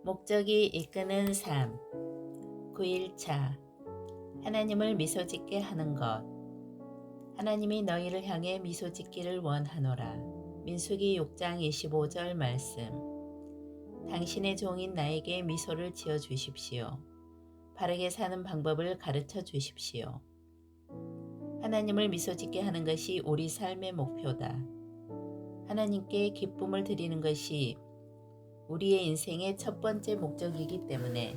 목적이 이끄는 삶 9일차 하나님을 미소짓게 하는 것. 하나님이 너희를 향해 미소짓기를 원하노라. 민수기 6장 25절 말씀. 당신의 종인 나에게 미소를 지어 주십시오. 바르게 사는 방법을 가르쳐 주십시오. 하나님을 미소짓게 하는 것이 우리 삶의 목표다. 하나님께 기쁨을 드리는 것이 우리의 인생의 첫 번째 목적이기 때문에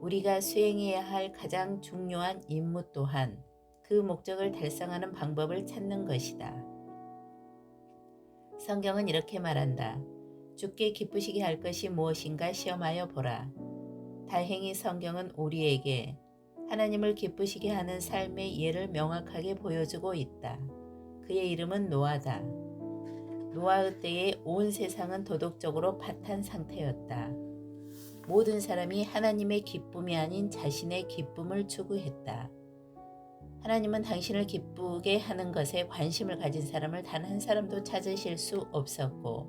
우리가 수행해야 할 가장 중요한 임무 또한 그 목적을 달성하는 방법을 찾는 것이다. 성경은 이렇게 말한다. 주께 기쁘시게 할 것이 무엇인가 시험하여 보라. 다행히 성경은 우리에게 하나님을 기쁘시게 하는 삶의 예를 명확하게 보여주고 있다. 그의 이름은 노아다. 노아의 때에 온 세상은 도덕적으로 파탄 상태였다. 모든 사람이 하나님의 기쁨이 아닌 자신의 기쁨을 추구했다. 하나님은 당신을 기쁘게 하는 것에 관심을 가진 사람을 단 한 사람도 찾으실 수 없었고,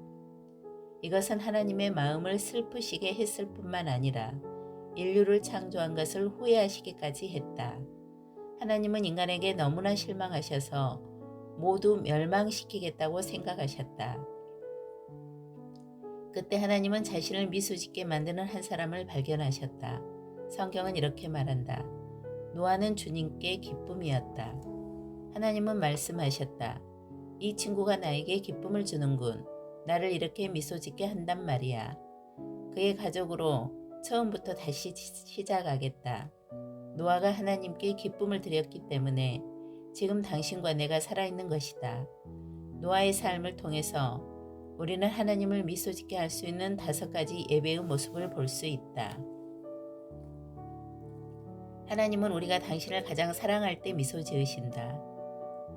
이것은 하나님의 마음을 슬프시게 했을 뿐만 아니라 인류를 창조한 것을 후회하시기까지 했다. 하나님은 인간에게 너무나 실망하셔서 모두 멸망시키겠다고 생각하셨다. 그때 하나님은 자신을 미소짓게 만드는 한 사람을 발견하셨다. 성경은 이렇게 말한다. 노아는 주님께 기쁨이었다. 하나님은 말씀하셨다. 이 친구가 나에게 기쁨을 주는군. 나를 이렇게 미소짓게 한단 말이야. 그의 가족으로 처음부터 다시 시작하겠다. 노아가 하나님께 기쁨을 드렸기 때문에 지금 당신과 내가 살아있는 것이다. 노아의 삶을 통해서 우리는 하나님을 미소짓게 할 수 있는 5가지 예배의 모습을 볼 수 있다. 하나님은 우리가 당신을 가장 사랑할 때 미소 지으신다.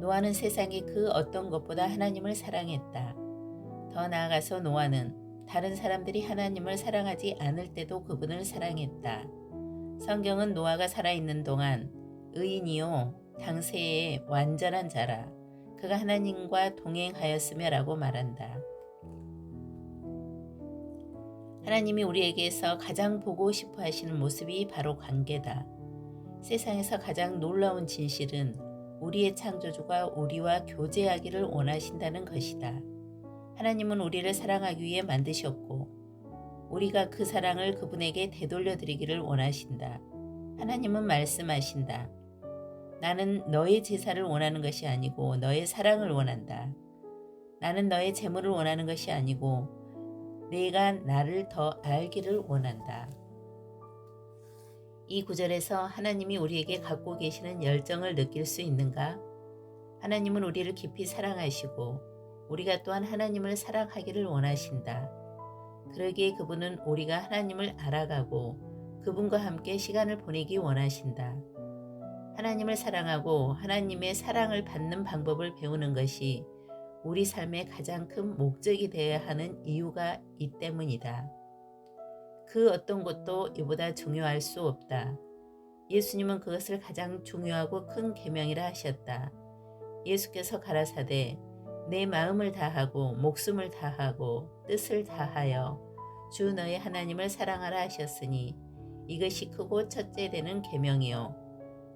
노아는 세상의 그 어떤 것보다 하나님을 사랑했다. 더 나아가서 노아는 다른 사람들이 하나님을 사랑하지 않을 때도 그분을 사랑했다. 성경은 노아가 살아있는 동안 의인이요 당세의 완전한 자라 그가 하나님과 동행하였으며 라고 말한다. 하나님이 우리에게서 가장 보고 싶어 하시는 모습이 바로 관계다. 세상에서 가장 놀라운 진실은 우리의 창조주가 우리와 교제하기를 원하신다는 것이다. 하나님은 우리를 사랑하기 위해 만드셨고 우리가 그 사랑을 그분에게 되돌려 드리기를 원하신다. 하나님은 말씀하신다. 나는 너의 제사를 원하는 것이 아니고 너의 사랑을 원한다. 나는 너의 재물을 원하는 것이 아니고 내가 나를 더 알기를 원한다. 이 구절에서 하나님이 우리에게 갖고 계시는 열정을 느낄 수 있는가? 하나님은 우리를 깊이 사랑하시고 우리가 또한 하나님을 사랑하기를 원하신다. 그러기에 그분은 우리가 하나님을 알아가고 그분과 함께 시간을 보내기 원하신다. 하나님을 사랑하고 하나님의 사랑을 받는 방법을 배우는 것이 우리 삶의 가장 큰 목적이 되어야 하는 이유가 이 때문이다. 그 어떤 것도 이보다 중요할 수 없다. 예수님은 그것을 가장 중요하고 큰 계명이라 하셨다. 예수께서 가라사대 내 마음을 다하고 목숨을 다하고 뜻을 다하여 주 너의 하나님을 사랑하라 하셨으니 이것이 크고 첫째 되는 계명이요.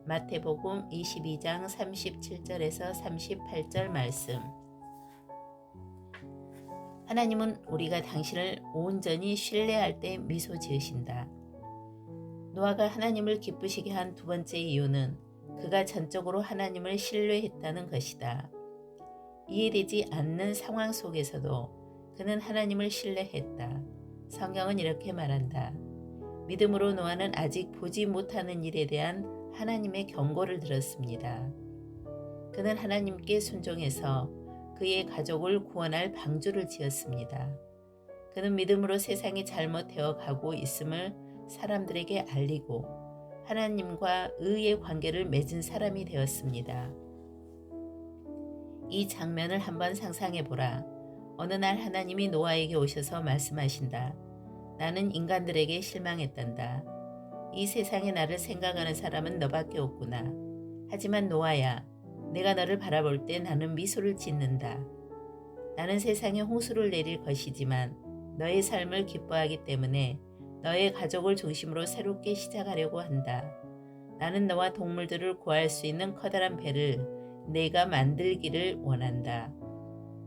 마태복음 22장 37절에서 38절 말씀. 하나님은 우리가 당신을 온전히 신뢰할 때 미소 지으신다. 노아가 하나님을 기쁘시게 한 두 번째 이유는 그가 전적으로 하나님을 신뢰했다는 것이다. 이해되지 않는 상황 속에서도 그는 하나님을 신뢰했다. 성경은 이렇게 말한다. 믿음으로 노아는 아직 보지 못하는 일에 대한 하나님의 경고를 들었습니다. 그는 하나님께 순종해서 그의 가족을 구원할 방주를 지었습니다. 그는 믿음으로 세상이 잘못되어 가고 있음을 사람들에게 알리고 하나님과 의의 관계를 맺은 사람이 되었습니다. 이 장면을 한번 상상해 보라. 어느 날 하나님이 노아에게 오셔서 말씀하신다. 나는 인간들에게 실망했단다. 이 세상에 나를 생각하는 사람은 너밖에 없구나. 하지만 노아야, 내가 너를 바라볼 때 나는 미소를 짓는다. 나는 세상에 홍수를 내릴 것이지만 너의 삶을 기뻐하기 때문에 너의 가족을 중심으로 새롭게 시작하려고 한다. 나는 너와 동물들을 구할 수 있는 커다란 배를 내가 만들기를 원한다.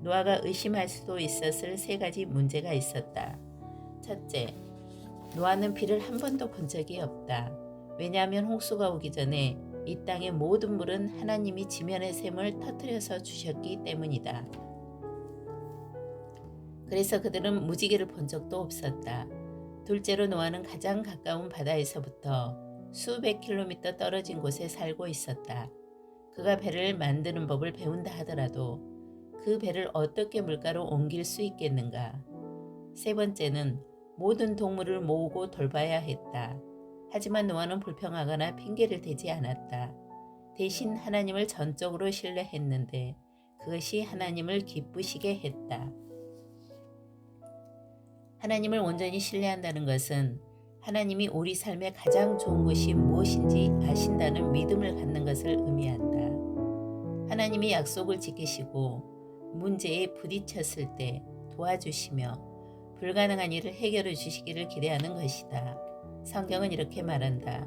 노아가 의심할 수도 있었을 세 가지 문제가 있었다. 첫째, 노아는 비를 한 번도 본 적이 없다. 왜냐하면 홍수가 오기 전에 이 땅의 모든 물은 하나님이 지면의 샘을 터뜨려서 주셨기 때문이다. 그래서 그들은 무지개를 본 적도 없었다. 둘째로 노아는 가장 가까운 바다에서부터 수백 킬로미터 떨어진 곳에 살고 있었다. 그가 배를 만드는 법을 배운다 하더라도 그 배를 어떻게 물가로 옮길 수 있겠는가? 세 번째는 모든 동물을 모으고 돌봐야 했다. 하지만 노아는 불평하거나 핑계를 대지 않았다. 대신 하나님을 전적으로 신뢰했는데 그것이 하나님을 기쁘시게 했다. 하나님을 온전히 신뢰한다는 것은 하나님이 우리 삶에 가장 좋은 것이 무엇인지 아신다는 믿음을 갖는 것을 의미한다. 하나님이 약속을 지키시고 문제에 부딪혔을 때 도와주시며 불가능한 일을 해결해 주시기를 기대하는 것이다. 성경은 이렇게 말한다.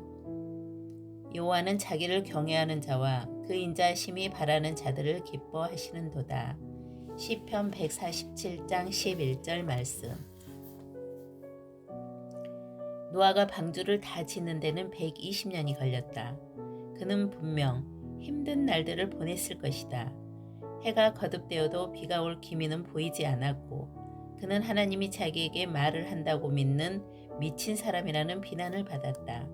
여호와는 자기를 경외하는 자와 그 인자심이 바라는 자들을 기뻐하시는도다. 시편 147장 11절 말씀. 노아가 방주를 다 짓는 데는 120년이 걸렸다. 그는 분명 힘든 날들을 보냈을 것이다. 해가 거듭되어도 비가 올 기미는 보이지 않았고 그는 하나님이 자기에게 말을 한다고 믿는 미친 사람이라는 비난을 받았다.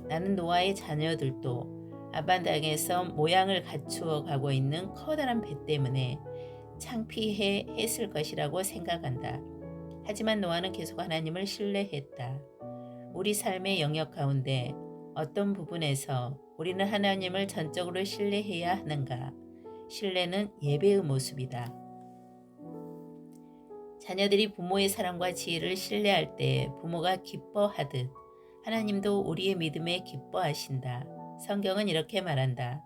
나는 노아의 자녀들도 아반당에서 모양을 갖추어 가고 있는 커다란 배 때문에 창피해 했을 것이라고 생각한다. 하지만 노아는 계속 하나님을 신뢰했다. 우리 삶의 영역 가운데 어떤 부분에서 우리는 하나님을 전적으로 신뢰해야 하는가? 신뢰는 예배의 모습이다. 자녀들이 부모의 사랑과 지혜를 신뢰할 때 부모가 기뻐하듯 하나님도 우리의 믿음에 기뻐하신다. 성경은 이렇게 말한다.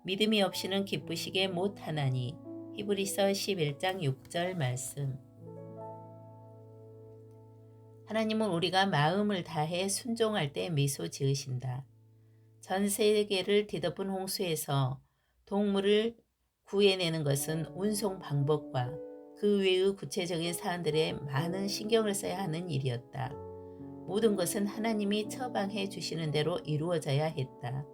믿음이 없이는 기쁘시게 못하나니. 히브리서 11장 6절 말씀. 하나님은 우리가 마음을 다해 순종할 때 미소 지으신다. 전 세계를 뒤덮은 홍수에서 동물을 구해내는 것은 운송 방법과 그 외의 구체적인 사안들에 많은 신경을 써야 하는 일이었다. 모든 것은 하나님이 처방해 주시는 대로 이루어져야 했다.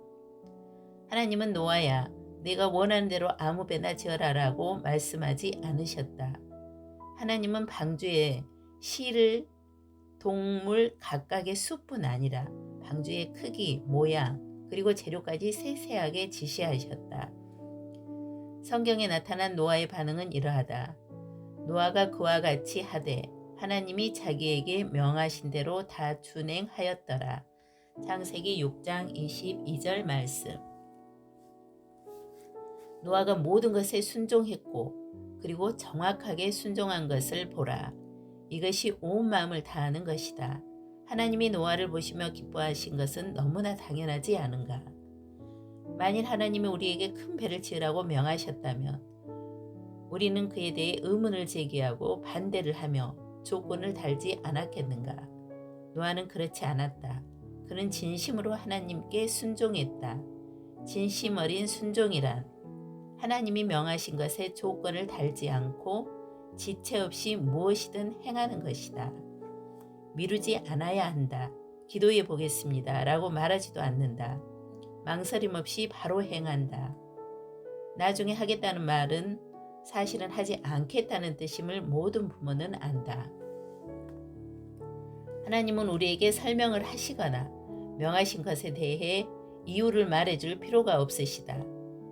하나님은 노아야, 내가 원하는 대로 아무 배나 지어라라고 말씀하지 않으셨다. 하나님은 방주에 실을 동물 각각의 수뿐 아니라 방주의 크기, 모양, 그리고 재료까지 세세하게 지시하셨다. 성경에 나타난 노아의 반응은 이러하다. 노아가 그와 같이 하되 하나님이 자기에게 명하신 대로 다 준행하였더라. 창세기 6장 22절 말씀. 노아가 모든 것에 순종했고 그리고 정확하게 순종한 것을 보라. 이것이 온 마음을 다하는 것이다. 하나님이 노아를 보시며 기뻐하신 것은 너무나 당연하지 않은가? 만일 하나님이 우리에게 큰 배를 지으라고 명하셨다면 우리는 그에 대해 의문을 제기하고 반대를 하며 조건을 달지 않았겠는가? 노아는 그렇지 않았다. 그는 진심으로 하나님께 순종했다. 진심 어린 순종이란 하나님이 명하신 것에 조건을 달지 않고 지체 없이 무엇이든 행하는 것이다. 미루지 않아야 한다. 기도해 보겠습니다. 라고 말하지도 않는다. 망설임 없이 바로 행한다. 나중에 하겠다는 말은 사실은 하지 않겠다는 뜻임을 모든 부모는 안다. 하나님은 우리에게 설명을 하시거나 명하신 것에 대해 이유를 말해줄 필요가 없으시다.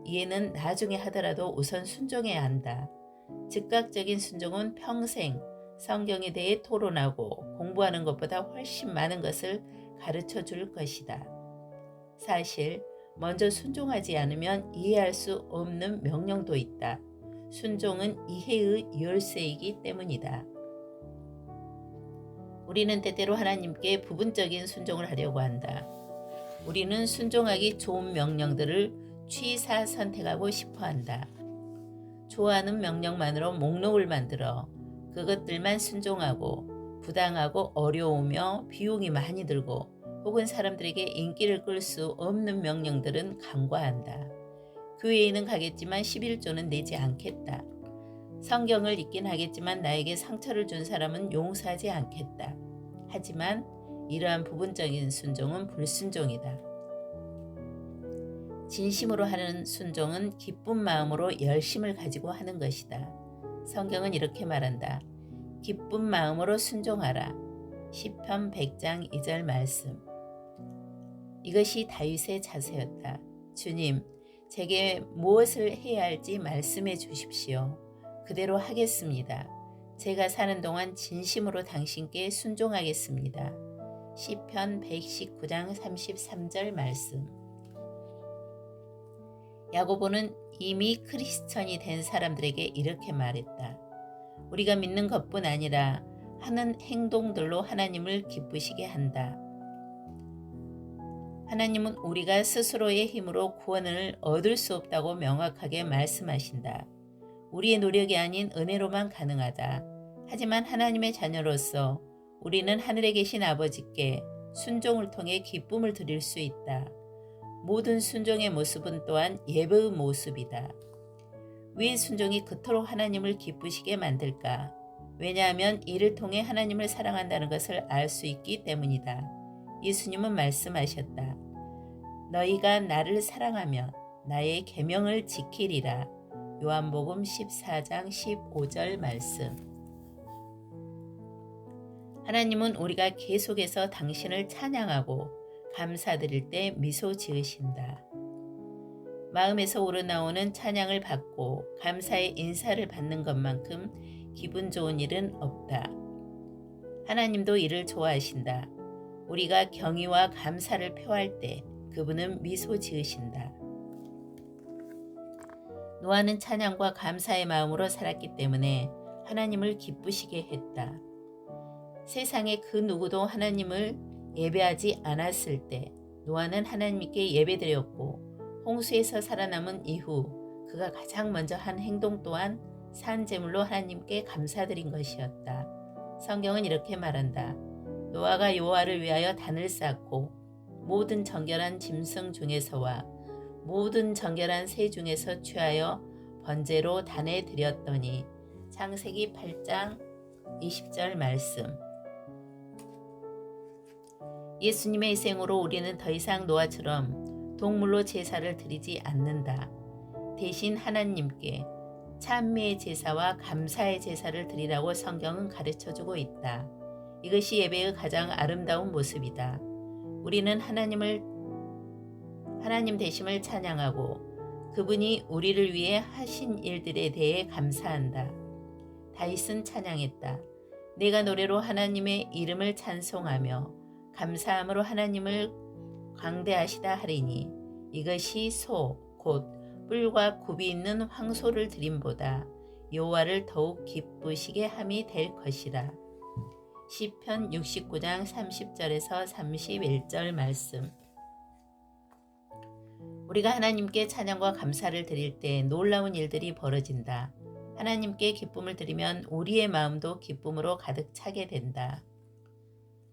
이해는 나중에 하더라도 우선 순종해야 한다. 즉각적인 순종은 평생 성경에 대해 토론하고 공부하는 것보다 훨씬 많은 것을 가르쳐 줄 것이다. 사실 먼저 순종하지 않으면 이해할 수 없는 명령도 있다. 순종은 이해의 열쇠이기 때문이다. 우리는 때때로 하나님께 부분적인 순종을 하려고 한다. 우리는 순종하기 좋은 명령들을 취사 선택하고 싶어 한다. 좋아하는 명령만으로 목록을 만들어 그것들만 순종하고 부당하고 어려우며 비용이 많이 들고 혹은 사람들에게 인기를 끌 수 없는 명령들은 간과한다. 교회에는 가겠지만 11조는 내지 않겠다. 성경을 읽긴 하겠지만 나에게 상처를 준 사람은 용서하지 않겠다. 하지만 이러한 부분적인 순종은 불순종이다. 진심으로 하는 순종은 기쁜 마음으로 열심을 가지고 하는 것이다. 성경은 이렇게 말한다. 기쁜 마음으로 순종하라. 시편 100장 2절 말씀. 이것이 다윗의 자세였다. 주님, 제게 무엇을 해야 할지 말씀해 주십시오. 그대로 하겠습니다. 제가 사는 동안 진심으로 당신께 순종하겠습니다. 시편 119장 33절 말씀. 야고보는 이미 크리스천이 된 사람들에게 이렇게 말했다. 우리가 믿는 것뿐 아니라 하는 행동들로 하나님을 기쁘시게 한다. 하나님은 우리가 스스로의 힘으로 구원을 얻을 수 없다고 명확하게 말씀하신다. 우리의 노력이 아닌 은혜로만 가능하다. 하지만 하나님의 자녀로서 우리는 하늘에 계신 아버지께 순종을 통해 기쁨을 드릴 수 있다. 모든 순종의 모습은 또한 예배의 모습이다. 왜 순종이 그토록 하나님을 기쁘시게 만들까? 왜냐하면 이를 통해 하나님을 사랑한다는 것을 알 수 있기 때문이다. 예수님은 말씀하셨다. 너희가 나를 사랑하면 나의 계명을 지키리라. 요한복음 14장 15절 말씀. 하나님은 우리가 계속해서 당신을 찬양하고 감사드릴 때 미소 지으신다. 마음에서 우러나오는 찬양을 받고 감사의 인사를 받는 것만큼 기분 좋은 일은 없다. 하나님도 이를 좋아하신다. 우리가 경의와 감사를 표할 때 그분은 미소 지으신다. 노아는 찬양과 감사의 마음으로 살았기 때문에 하나님을 기쁘시게 했다. 세상의 그 누구도 하나님을 예배하지 않았을 때 노아는 하나님께 예배드렸고 홍수에서 살아남은 이후 그가 가장 먼저 한 행동 또한 산제물로 하나님께 감사드린 것이었다. 성경은 이렇게 말한다. 노아가 여호와를 위하여 단을 쌓고 모든 정결한 짐승 중에서와 모든 정결한 새 중에서 취하여 번제로 단에 드렸더니 창세기 8장 20절 말씀. 예수님의 희생으로 우리는 더 이상 노아처럼 동물로 제사를 드리지 않는다. 대신 하나님께 찬미의 제사와 감사의 제사를 드리라고 성경은 가르쳐주고 있다. 이것이 예배의 가장 아름다운 모습이다. 우리는 하나님 되심을 찬양하고 그분이 우리를 위해 하신 일들에 대해 감사한다. 다윗은 찬양했다. 내가 노래로 하나님의 이름을 찬송하며 감사함으로 하나님을 광대하시다 하리니 이것이 곧 뿔과 굽이 있는 황소를 드림보다 여호와를 더욱 기쁘시게 함이 될 것이라. 시편 69장 30절에서 31절 말씀. 우리가 하나님께 찬양과 감사를 드릴 때 놀라운 일들이 벌어진다. 하나님께 기쁨을 드리면 우리의 마음도 기쁨으로 가득 차게 된다.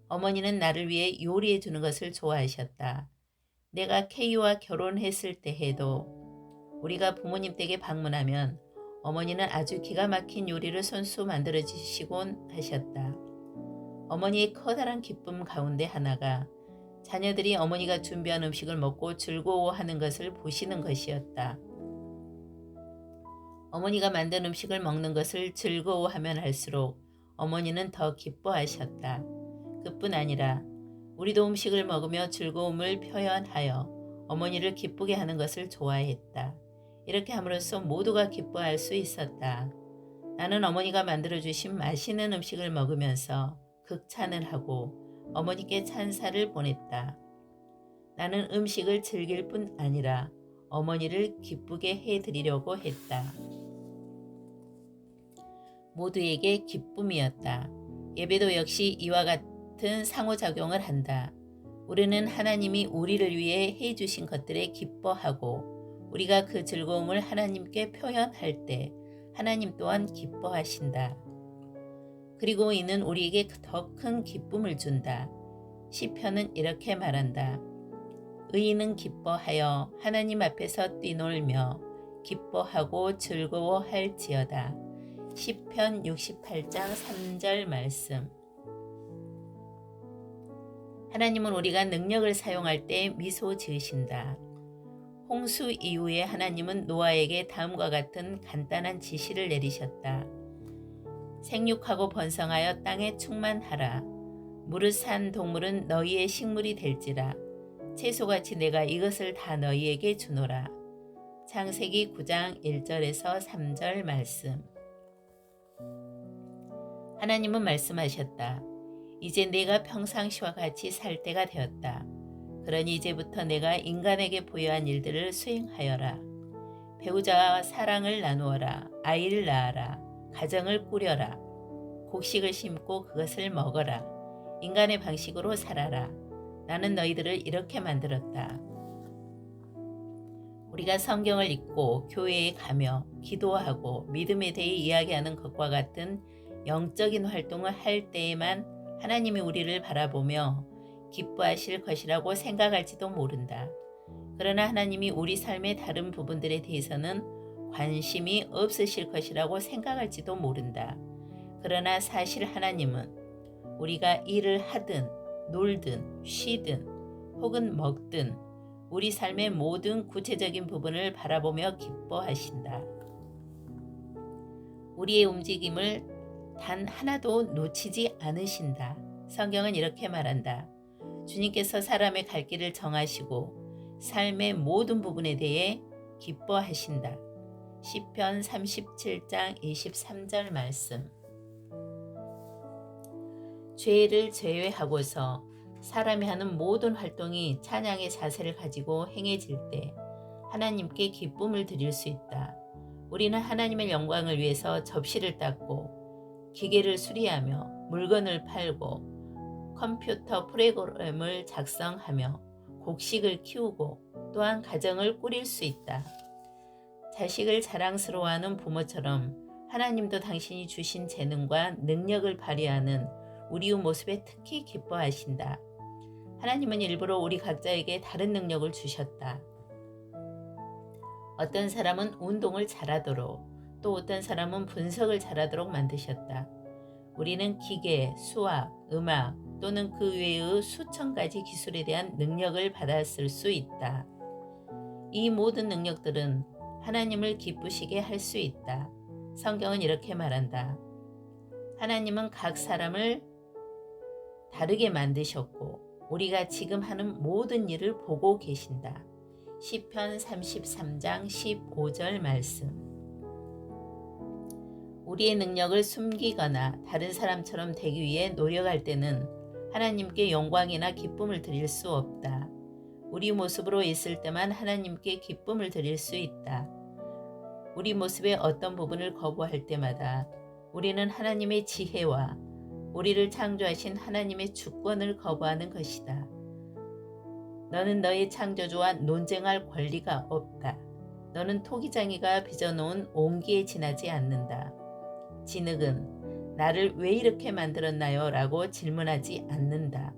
어머니는 나를 위해 요리해 주는 것을 좋아하셨다. 내가 케이와 결혼했을 때 해도 우리가 부모님 댁에 방문하면 어머니는 아주 기가 막힌 요리를 손수 만들어 주시곤 하셨다. 어머니의 커다란 기쁨 가운데 하나가 자녀들이 어머니가 준비한 음식을 먹고 즐거워하는 것을 보시는 것이었다. 어머니가 만든 음식을 먹는 것을 즐거워하면 할수록 어머니는 더 기뻐하셨다. 그뿐 아니라 우리도 음식을 먹으며 즐거움을 표현하여 어머니를 기쁘게 하는 것을 좋아했다. 이렇게 함으로써 모두가 기뻐할 수 있었다. 나는 어머니가 만들어주신 맛있는 음식을 먹으면서 극찬을 하고 어머니께 찬사를 보냈다. 나는 음식을 즐길 뿐 아니라 어머니를 기쁘게 해드리려고 했다. 모두에게 기쁨이었다. 예배도 역시 이와 같은 상호작용을 한다. 우리는 하나님이 우리를 위해 해주신 것들에 기뻐하고 우리가 그 즐거움을 하나님께 표현할 때 하나님 또한 기뻐하신다. 그리고 이는 우리에게 더 큰 기쁨을 준다. 시편은 이렇게 말한다. 의인은 기뻐하여 하나님 앞에서 뛰놀며 기뻐하고 즐거워할지어다. 시편 68장 3절 말씀. 하나님은 우리가 능력을 사용할 때 미소 지으신다. 홍수 이후에 하나님은 노아에게 다음과 같은 간단한 지시를 내리셨다. 생육하고 번성하여 땅에 충만하라. 무릇 산 동물은 너희의 식물이 될지라. 채소같이 내가 이것을 다 너희에게 주노라. 창세기 9장 1절에서 3절 말씀. 하나님은 말씀하셨다. 이제 내가 평상시와 같이 살 때가 되었다. 그러니 이제부터 내가 인간에게 부여한 일들을 수행하여라. 배우자와 사랑을 나누어라. 아이를 낳아라. 가정을 꾸려라. 곡식을 심고 그것을 먹어라. 인간의 방식으로 살아라. 나는 너희들을 이렇게 만들었다. 우리가 성경을 읽고 교회에 가며 기도하고 믿음에 대해 이야기하는 것과 같은 영적인 활동을 할 때에만 하나님이 우리를 바라보며 기뻐하실 것이라고 생각할지도 모른다. 그러나 하나님이 우리 삶의 다른 부분들에 대해서는 관심이 없으실 것이라고 생각할지도 모른다. 그러나 사실 하나님은 우리가 일을 하든 놀든 쉬든 혹은 먹든 우리 삶의 모든 구체적인 부분을 바라보며 기뻐하신다. 우리의 움직임을 단 하나도 놓치지 않으신다. 성경은 이렇게 말한다. 주님께서 사람의 갈 길을 정하시고 삶의 모든 부분에 대해 기뻐하신다. 시편 37장 23절 말씀. 죄를 제외하고서 사람이 하는 모든 활동이 찬양의 자세를 가지고 행해질 때 하나님께 기쁨을 드릴 수 있다. 우리는 하나님의 영광을 위해서 접시를 닦고 기계를 수리하며 물건을 팔고 컴퓨터 프로그램을 작성하며 곡식을 키우고 또한 가정을 꾸릴 수 있다. 자식을 자랑스러워하는 부모처럼 하나님도 당신이 주신 재능과 능력을 발휘하는 우리의 모습에 특히 기뻐하신다. 하나님은 일부러 우리 각자에게 다른 능력을 주셨다. 어떤 사람은 운동을 잘하도록, 또 어떤 사람은 분석을 잘하도록 만드셨다. 우리는 기계, 수학, 음악 또는 그 외의 수천 가지 기술에 대한 능력을 받았을 수 있다. 이 모든 능력들은 하나님을 기쁘시게 할 수 있다. 성경은 이렇게 말한다. 하나님은 각 사람을 다르게 만드셨고 우리가 지금 하는 모든 일을 보고 계신다. 시편 33장 15절 말씀. 우리의 능력을 숨기거나 다른 사람처럼 되기 위해 노력할 때는 하나님께 영광이나 기쁨을 드릴 수 없다. 우리 모습으로 있을 때만 하나님께 기쁨을 드릴 수 있다. 우리 모습의 어떤 부분을 거부할 때마다 우리는 하나님의 지혜와 우리를 창조하신 하나님의 주권을 거부하는 것이다. 너는 너의 창조주와 논쟁할 권리가 없다. 너는 토기장이가 빚어놓은 온기에 지나지 않는다. 진흙은 나를 왜 이렇게 만들었나요? 라고 질문하지 않는다.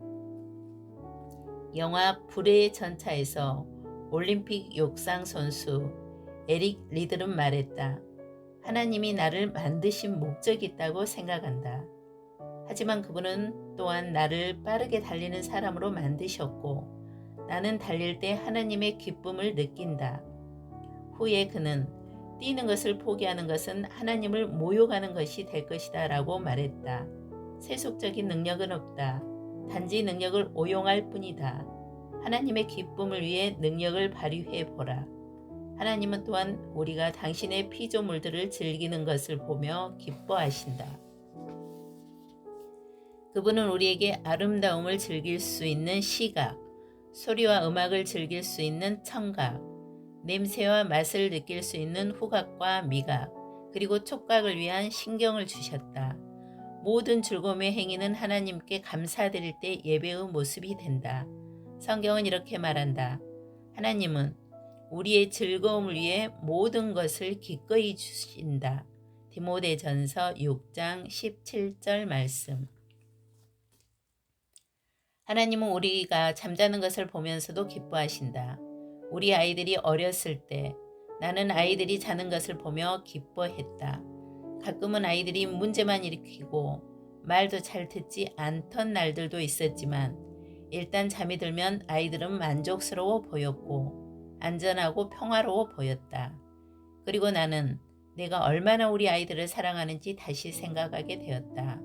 영화 불의 전차에서 올림픽 육상 선수 에릭 리들은 말했다. 하나님이 나를 만드신 목적이 있다고 생각한다. 하지만 그분은 또한 나를 빠르게 달리는 사람으로 만드셨고 나는 달릴 때 하나님의 기쁨을 느낀다. 후에 그는 뛰는 것을 포기하는 것은 하나님을 모욕하는 것이 될 것이다 라고 말했다. 세속적인 능력은 없다. 단지 능력을 오용할 뿐이다. 하나님의 기쁨을 위해 능력을 발휘해 보라. 하나님은 또한 우리가 당신의 피조물들을 즐기는 것을 보며 기뻐하신다. 그분은 우리에게 아름다움을 즐길 수 있는 시각, 소리와 음악을 즐길 수 있는 청각, 냄새와 맛을 느낄 수 있는 후각과 미각, 그리고 촉각을 위한 신경을 주셨다. 모든 즐거움의 행위는 하나님께 감사드릴 때 예배의 모습이 된다. 성경은 이렇게 말한다. 하나님은 우리의 즐거움을 위해 모든 것을 기꺼이 주신다. 디모데전서 6장 17절 말씀. 하나님은 우리가 잠자는 것을 보면서도 기뻐하신다. 우리 아이들이 어렸을 때 나는 아이들이 자는 것을 보며 기뻐했다. 가끔은 아이들이 문제만 일으키고 말도 잘 듣지 않던 날들도 있었지만 일단 잠이 들면 아이들은 만족스러워 보였고 안전하고 평화로워 보였다. 그리고 나는 내가 얼마나 우리 아이들을 사랑하는지 다시 생각하게 되었다.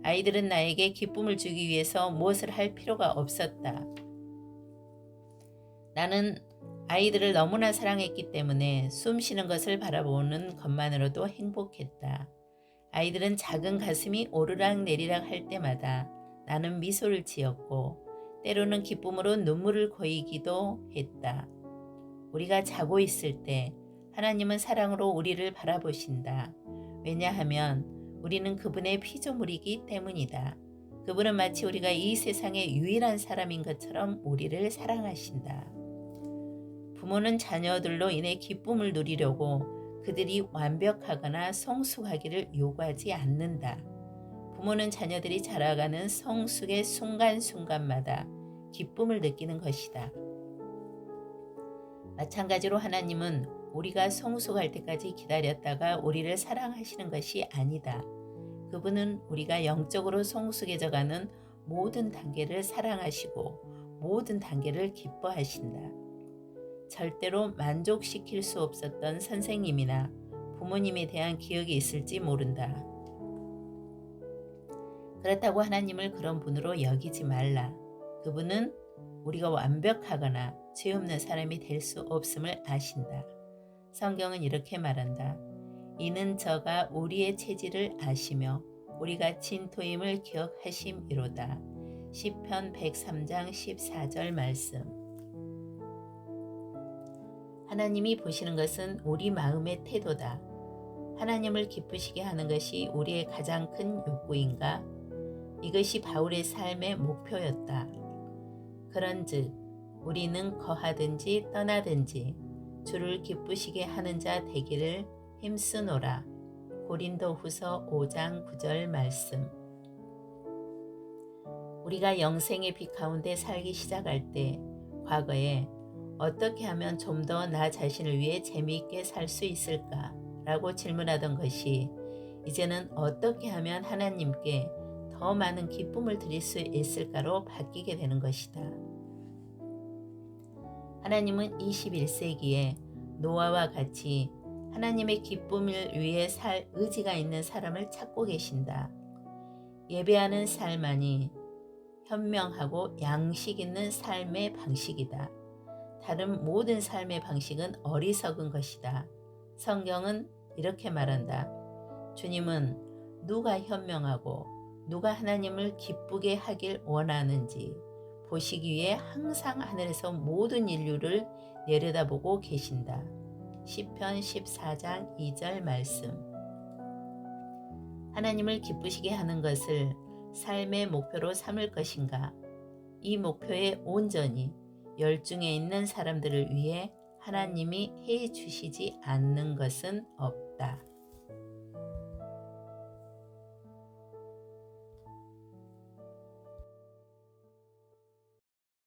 아이들은 나에게 기쁨을 주기 위해서 무엇을 할 필요가 없었다. 나는 아이들을 너무나 사랑했기 때문에 숨 쉬는 것을 바라보는 것만으로도 행복했다. 아이들은 작은 가슴이 오르락 내리락 할 때마다 나는 미소를 지었고 때로는 기쁨으로 눈물을 고이기도 했다. 우리가 자고 있을 때 하나님은 사랑으로 우리를 바라보신다. 왜냐하면 우리는 그분의 피조물이기 때문이다. 그분은 마치 우리가 이 세상의 유일한 사람인 것처럼 우리를 사랑하신다. 부모는 자녀들로 인해 기쁨을 누리려고 그들이 완벽하거나 성숙하기를 요구하지 않는다. 부모는 자녀들이 자라가는 성숙의 순간순간마다 기쁨을 느끼는 것이다. 마찬가지로 하나님은 우리가 성숙할 때까지 기다렸다가 우리를 사랑하시는 것이 아니다. 그분은 우리가 영적으로 성숙해져가는 모든 단계를 사랑하시고 모든 단계를 기뻐하신다. 절대로 만족시킬 수 없었던 선생님이나 부모님에 대한 기억이 있을지 모른다. 그렇다고 하나님을 그런 분으로 여기지 말라. 그분은 우리가 완벽하거나 죄 없는 사람이 될 수 없음을 아신다. 성경은 이렇게 말한다. 이는 저가 우리의 체질을 아시며 우리가 진토임을 기억하심이로다. 시편 103장 14절 말씀. 하나님이 보시는 것은 우리 마음의 태도다. 하나님을 기쁘시게 하는 것이 우리의 가장 큰 욕구인가? 이것이 바울의 삶의 목표였다. 그런즉 우리는 거하든지 떠나든지 주를 기쁘시게 하는 자 되기를 힘쓰노라. 고린도후서 5장 9절 말씀. 우리가 영생의 빛 가운데 살기 시작할 때 과거에 어떻게 하면 좀 더 나 자신을 위해 재미있게 살 수 있을까? 라고 질문하던 것이 이제는 어떻게 하면 하나님께 더 많은 기쁨을 드릴 수 있을까로 바뀌게 되는 것이다. 하나님은 21세기에 노아와 같이 하나님의 기쁨을 위해 살 의지가 있는 사람을 찾고 계신다. 예배하는 삶만이 현명하고 양식 있는 삶의 방식이다. 다른 모든 삶의 방식은 어리석은 것이다. 성경은 이렇게 말한다. 주님은 누가 현명하고 누가 하나님을 기쁘게 하길 원하는지 보시기 위해 항상 하늘에서 모든 인류를 내려다보고 계신다. 시편 14장 2절 말씀. 하나님을 기쁘시게 하는 것을 삶의 목표로 삼을 것인가? 이 목표에 온전히 열중해 있는 사람들을 위해 하나님이 해 주시지 않는 것은 없다.